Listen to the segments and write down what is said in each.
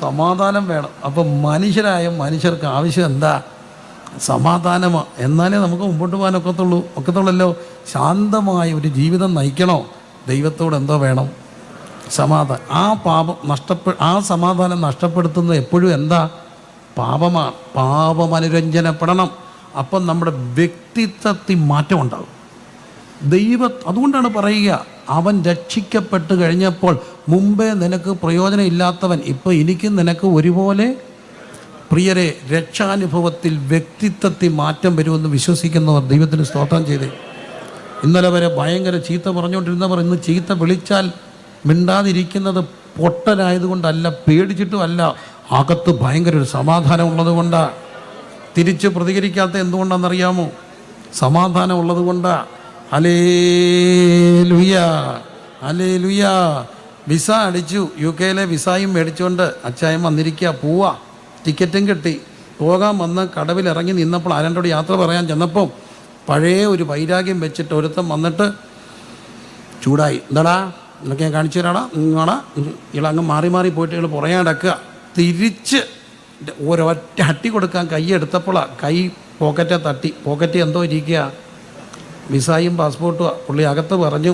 സമാധാനം വേണം. അപ്പം മനുഷ്യർക്ക് ആവശ്യം എന്താ? സമാധാനമാണ്. എന്നാലേ നമുക്ക് മുമ്പോട്ട് പോകാൻ ഒക്കത്തുള്ളല്ലോ. ശാന്തമായ ഒരു ജീവിതം നയിക്കണോ? ദൈവത്തോട് എന്തോ വേണം? സമാധാനം. ആ സമാധാനം നഷ്ടപ്പെടുത്തുന്നത് എപ്പോഴും എന്താ? പാപമാണ്. പാപമനുരഞ്ജനപ്പെടണം. അപ്പം നമ്മുടെ വ്യക്തിത്വത്തിൽ മാറ്റം ഉണ്ടാകും. അതുകൊണ്ടാണ് പറയുക, അവൻ രക്ഷിക്കപ്പെട്ട് കഴിഞ്ഞപ്പോൾ മുമ്പേ നിനക്ക് പ്രയോജനം ഇല്ലാത്തവൻ ഇപ്പോൾ എനിക്കും നിനക്ക് ഒരുപോലെ. പ്രിയരെ, രക്ഷാനുഭവത്തിൽ വ്യക്തിത്വത്തിൽ മാറ്റം വരുമെന്ന് വിശ്വസിക്കുന്നവർ ദൈവത്തിന് സ്തോത്രം ചെയ്തേ. ഇന്നലെ വരെ ഭയങ്കര ചീത്ത പറഞ്ഞുകൊണ്ടിരുന്നവർ ഇന്ന് ചീത്ത വിളിച്ചാൽ മിണ്ടാതിരിക്കുന്നത് പൊട്ടനായതുകൊണ്ടല്ല, പേടിച്ചിട്ടുമല്ല, അകത്ത് ഭയങ്കര ഒരു സമാധാനം ഉള്ളത് കൊണ്ടാണ്. തിരിച്ച് പ്രതികരിക്കാത്ത എന്തുകൊണ്ടാണെന്നറിയാമോ? സമാധാനം ഉള്ളത് കൊണ്ടാണ്. Hallelujah, hallelujah. വിസ അടിച്ചു, UK വിസയും മേടിച്ചുകൊണ്ട് അച്ചായൻ വന്നിരിക്കുക. പോവാ, ടിക്കറ്റും കിട്ടി, പോകാൻ വന്ന് കടവിലിറങ്ങി നിന്നപ്പോൾ ആരണ്ടോട് യാത്ര പറയാൻ ചെന്നപ്പോൾ പഴയ ഒരു വൈരാഗ്യം വെച്ചിട്ട് ഒരുത്തം വന്നിട്ട് ചൂടായി. എന്താടാ എന്നൊക്കെ ഞാൻ കാണിച്ചു തരാടാ, നിങ്ങളാ ഇളങ്ങ് മാറി പോയിട്ട് ഇയാൾ പുറകെ അടക്കുക. തിരിച്ച് ഒരൊറ്റ അട്ടി കൊടുക്കാൻ കൈ എടുത്തപ്പോഴാണ് കൈ പോക്കറ്റെ തട്ടി. പോക്കറ്റ് എന്തോ ഇരിക്കുക, വിസയും പാസ്പോർട്ടും. പുള്ളി അകത്ത് പറഞ്ഞു,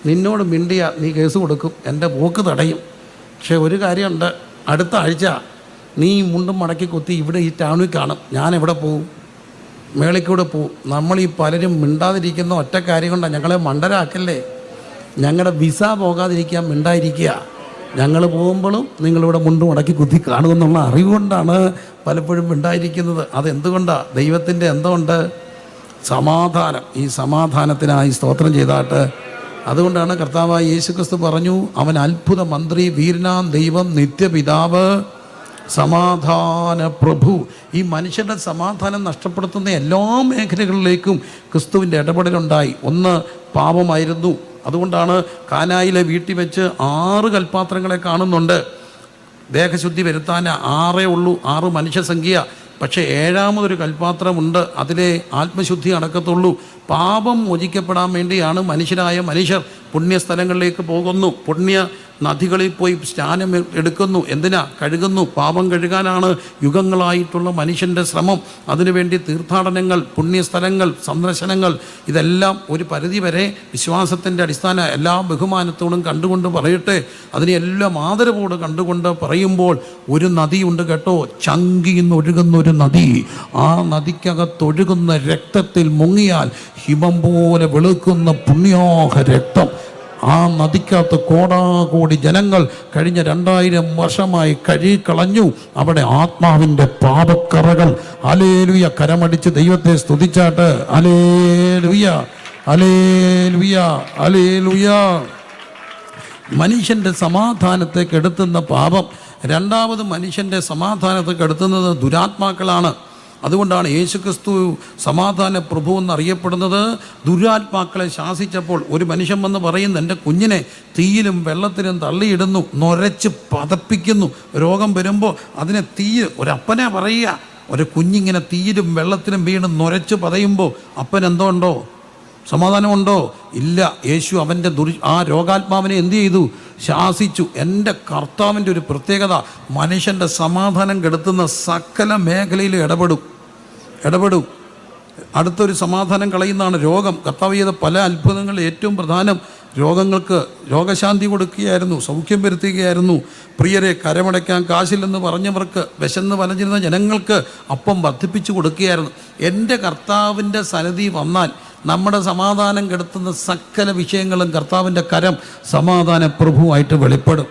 നിന്നോട് മിണ്ടിയ നീ കേസ് കൊടുക്കും, എൻ്റെ പോക്ക് തടയും. പക്ഷേ ഒരു കാര്യമുണ്ട്, അടുത്ത ആഴ്ച നീ മുണ്ടും മടക്കി കുത്തി ഇവിടെ ഈ ടൗണിൽ കാണും. ഞാൻ എവിടെ പോവും? മേളിക്കൂടെ പോവും. നമ്മൾ ഈ പലരും മിണ്ടാതിരിക്കുന്ന ഒറ്റ കാര്യം കൊണ്ടാണ്. ഞങ്ങളെ മണ്ടരാക്കല്ലേ. ഞങ്ങളുടെ വിസ പോകാതിരിക്കാൻ മിണ്ടായിരിക്കുക. ഞങ്ങൾ പോകുമ്പോഴും നിങ്ങളിവിടെ മുണ്ടും മടക്കി കുത്തി കാണുമെന്നുള്ള അറിവുകൊണ്ടാണ് പലപ്പോഴും മിണ്ടായിരിക്കുന്നത്. അതെന്തുകൊണ്ടാണ്? ദൈവത്തിൻ്റെ എന്തുകൊണ്ട്? സമാധാനം. ഈ സമാധാനത്തിനായി സ്തോത്രം ചെയ്താട്ട്. അതുകൊണ്ടാണ് കർത്താവായ യേശുക്രിസ്തു പറഞ്ഞു, അവൻ അത്ഭുത മന്ത്രി, വീരനാം ദൈവം, നിത്യപിതാവ്, സമാധാന പ്രഭു. ഈ മനുഷ്യൻ്റെ സമാധാനം നഷ്ടപ്പെടുത്തുന്ന എല്ലാ മേഖലകളിലേക്കും ക്രിസ്തുവിൻ്റെ ഇടപെടലുണ്ടായി. ഒന്ന് പാപമായിരുന്നു. അതുകൊണ്ടാണ് കാനായിലെ വീട്ടിൽ വെച്ച് 6 കൽപ്പാത്രങ്ങളെ കാണുന്നുണ്ട്. ദേഹശുദ്ധി വരുത്താൻ 6 ഉള്ളൂ, 6 മനുഷ്യസംഖ്യ. പക്ഷേ 7ാമതൊരു കൽപ്പാത്രമുണ്ട്, അതിലെ ആത്മശുദ്ധി നടക്കത്തുള്ളൂ. പാപം മോചിക്കപ്പെടാൻ വേണ്ടിയാണ് മനുഷ്യർ പുണ്യസ്ഥലങ്ങളിലേക്ക് പോകുന്നു, പുണ്യ നദികളിൽ പോയി സ്നാനം എടുക്കുന്നു. എന്തിനാ? കഴുകുന്നു. പാപം കഴുകാനാണ് യുഗങ്ങളായിട്ടുള്ള മനുഷ്യൻ്റെ ശ്രമം. അതിനുവേണ്ടി തീർത്ഥാടനങ്ങൾ, പുണ്യസ്ഥലങ്ങൾ, സന്ദർശനങ്ങൾ, ഇതെല്ലാം ഒരു പരിധിവരെ വിശ്വാസത്തിൻ്റെ അടിസ്ഥാന എല്ലാ ബഹുമാനത്തോടും കണ്ടുകൊണ്ട് പറയട്ടെ. അതിനെല്ലാം ആദരവോട് കണ്ടുകൊണ്ട് പറയുമ്പോൾ ഒരു നദിയുണ്ട് കേട്ടോ, ചങ്കിന്ന് ഒഴുകുന്ന ഒരു നദി. ആ നദിക്കകത്തൊഴുകുന്ന രക്തത്തിൽ മുങ്ങിയാൽ ഹിമം പോലെ വെളുക്കുന്ന പുണ്യാഹ രക്തം. ആ നദിക്കകത്ത് കോടാകോടി ജനങ്ങൾ കഴിഞ്ഞ 2000 വർഷമായി കഴുകിക്കളഞ്ഞു. അവിടെ ആത്മാവിൻ്റെ പാപക്കറകൾ. ഹല്ലേലൂയ. കരമടിച്ച് ദൈവത്തെ സ്തുതിച്ചാട്ട്. Hallelujah, hallelujah, hallelujah. മനുഷ്യൻ്റെ സമാധാനത്തെ കെടുത്തുന്ന പാപം. രണ്ടാമത് മനുഷ്യൻ്റെ സമാധാനത്തെ കെടുത്തുന്നത് ദുരാത്മാക്കളാണ്. അതുകൊണ്ടാണ് യേശുക്രിസ്തു സമാധാന പ്രഭു എന്നറിയപ്പെടുന്നത്. ദുരാത്മാക്കളെ ശാസിച്ചപ്പോൾ ഒരു മനുഷ്യൻ വന്ന് പറയുന്നു, എൻ്റെ കുഞ്ഞിനെ തീയിലും വെള്ളത്തിലും തള്ളിയിടുന്നു, നൊരച്ച് പതപ്പിക്കുന്നു. രോഗം വരുമ്പോൾ അതിനെ ഒരപ്പനെ പറയുക, ഒരു കുഞ്ഞിങ്ങനെ തീയിലും വെള്ളത്തിലും വീണ് നൊരച്ച് പതയുമ്പോൾ അപ്പൻ എന്തോ ഉണ്ടോ? സമാധാനമുണ്ടോ? ഇല്ല. യേശു അവൻ്റെ ആ രോഗാത്മാവിനെ എന്തു ചെയ്തു? ശാസിച്ചു. എൻ്റെ കർത്താവിൻ്റെ ഒരു പ്രത്യേകത, മനുഷ്യൻ്റെ സമാധാനം കെടുത്തുന്ന സകല മേഖലയിലും ഇടപെടും. അടുത്തൊരു സമാധാനം കളയുന്നതാണ് രോഗം. കർത്താവ് ചെയ്ത പല അത്ഭുതങ്ങൾ, ഏറ്റവും പ്രധാനം രോഗങ്ങൾക്ക് രോഗശാന്തി കൊടുക്കുകയായിരുന്നു, സൗഖ്യം വരുത്തുകയായിരുന്നു. പ്രിയരെ, കരമടയ്ക്കാൻ കാശില്ലെന്ന് പറഞ്ഞവർക്ക്, വിശന്ന് വലഞ്ഞിരുന്ന ജനങ്ങൾക്ക് അപ്പം വർദ്ധിപ്പിച്ചു കൊടുക്കുകയായിരുന്നു. എൻ്റെ കർത്താവിൻ്റെ സന്നിധി വന്നാൽ നമ്മുടെ സമാധാനം കെടുത്തുന്ന സകല വിഷയങ്ങളും കർത്താവിൻ്റെ കരം സമാധാന പ്രഭുവായിട്ട് വെളിപ്പെടും.